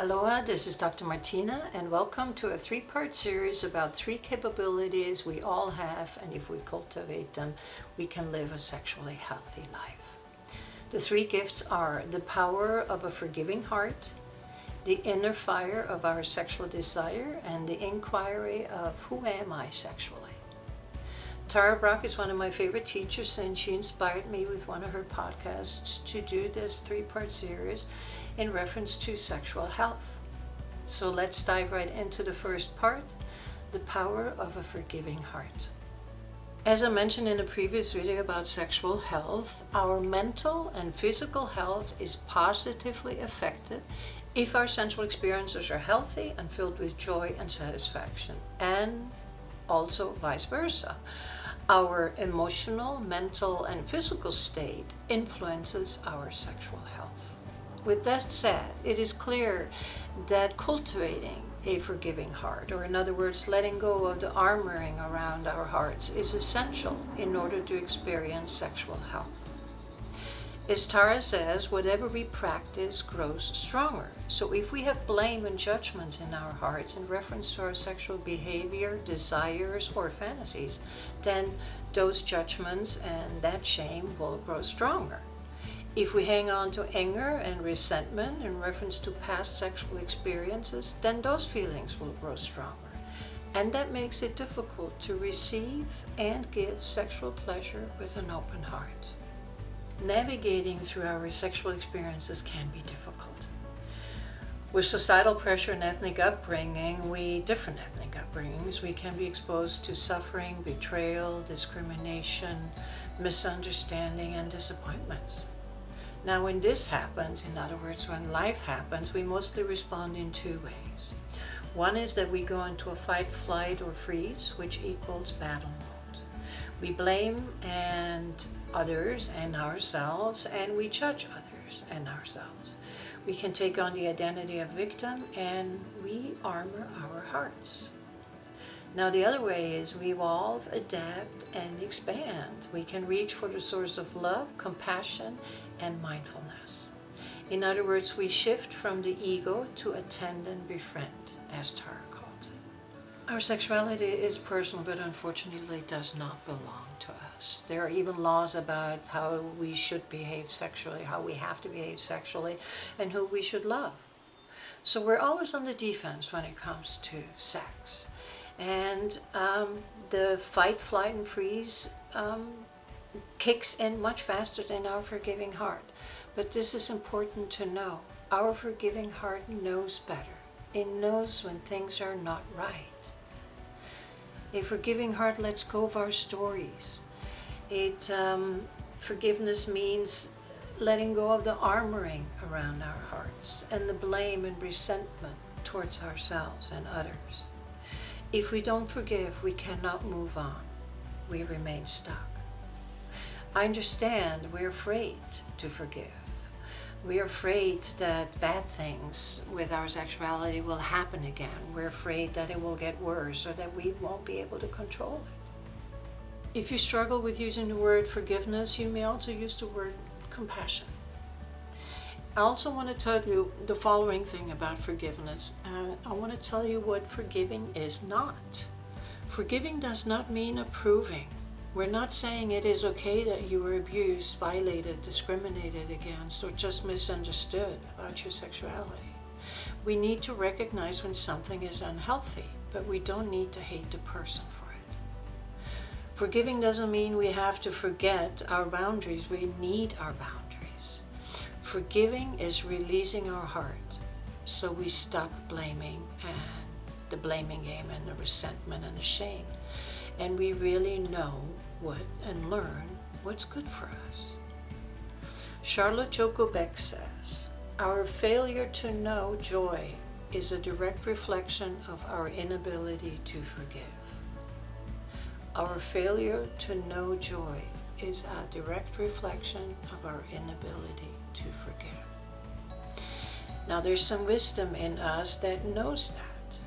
Aloha, this is Dr. Martina, and welcome to a three-part series about three capabilities we all have, and if we cultivate them, we can live a sexually healthy life. The three gifts are the power of a forgiving heart, the inner fire of our sexual desire, and the inquiry of who am I sexually. Tara Brach is one of my favorite teachers, and she inspired me with one of her podcasts to do this three-part series in reference to sexual health. So let's dive right into the first part, the power of a forgiving heart. As I mentioned in a previous video about sexual health, our mental and physical health is positively affected if our sensual experiences are healthy and filled with joy and satisfaction, and also vice versa. Our emotional, mental, and physical state influences our sexual health. With that said, it is clear that cultivating a forgiving heart, or in other words, letting go of the armoring around our hearts, is essential in order to experience sexual health. As Tara says, whatever we practice grows stronger. So if we have blame and judgments in our hearts in reference to our sexual behavior, desires, or fantasies, then those judgments and that shame will grow stronger. If we hang on to anger and resentment in reference to past sexual experiences, then those feelings will grow stronger. And that makes it difficult to receive and give sexual pleasure with an open heart. Navigating through our sexual experiences can be difficult. With societal pressure and ethnic upbringing, different ethnic upbringings, we can be exposed to suffering, betrayal, discrimination, misunderstanding, and disappointments. Now, when this happens, in other words, when life happens, we mostly respond in two ways. One is that we go into a fight, flight, or freeze, which equals battle mode. We blame others and ourselves, and we judge others and ourselves. We can take on the identity of victim, and we armor our hearts. Now, the other way is we evolve, adapt, and expand. We can reach for the source of love, compassion, and mindfulness. In other words, we shift from the ego to attend and befriend, as Tara calls it. Our sexuality is personal, but unfortunately does not belong to us. There are even laws about how we should behave sexually, how we have to behave sexually, and who we should love. So we're always on the defense when it comes to sex. And the fight, flight, and freeze kicks in much faster than our forgiving heart. But this is important to know. Our forgiving heart knows better. It knows when things are not right. A forgiving heart lets go of our stories. Forgiveness means letting go of the armoring around our hearts and the blame and resentment towards ourselves and others. If we don't forgive, we cannot move on. We remain stuck. I understand we're afraid to forgive. We're afraid that bad things with our sexuality will happen again. We're afraid that it will get worse or that we won't be able to control it. If you struggle with using the word forgiveness, you may also use the word compassion. I also want to tell you the following thing about forgiveness. I want to tell you what forgiving is not. Forgiving does not mean approving. We're not saying it is okay that you were abused, violated, discriminated against, or just misunderstood about your sexuality. We need to recognize when something is unhealthy, but we don't need to hate the person for it. Forgiving doesn't mean we have to forget our boundaries. We need our boundaries. Forgiving is releasing our heart so we stop blaming and the blaming game and the resentment and the shame. And we really know and learn what's good for us. Charlotte Joko Beck says, our failure to know joy is a direct reflection of our inability to forgive. Our failure to know joy is a direct reflection of our inability to forgive. Now, there's some wisdom in us that knows that,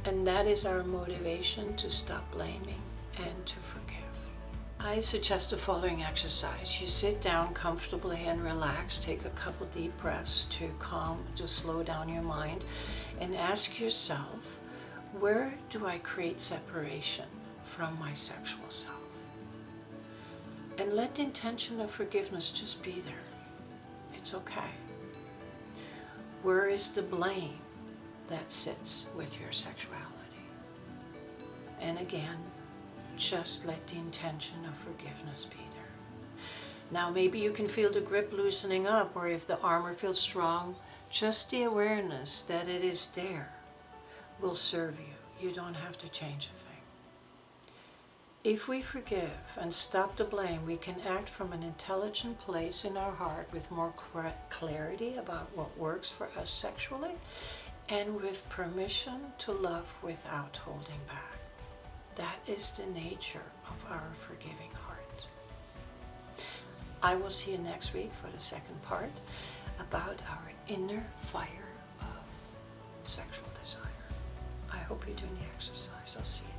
and that is our motivation to stop blaming and to forgive. I suggest the following exercise. You sit down comfortably and relax. Take a couple deep breaths to slow down your mind, and ask yourself, where do I create separation from my sexual self? And let the intention of forgiveness just be there. It's okay. Where is the blame that sits with your sexuality? And again, just let the intention of forgiveness be there. Now maybe you can feel the grip loosening up, or if the armor feels strong, just the awareness that it is there will serve you. You don't have to change a thing. If we forgive and stop the blame, we can act from an intelligent place in our heart with more clarity about what works for us sexually, and with permission to love without holding back. That is the nature of our forgiving heart. I will see you next week for the second part about our inner fire of sexual desire. I hope you're doing the exercise. I'll see you.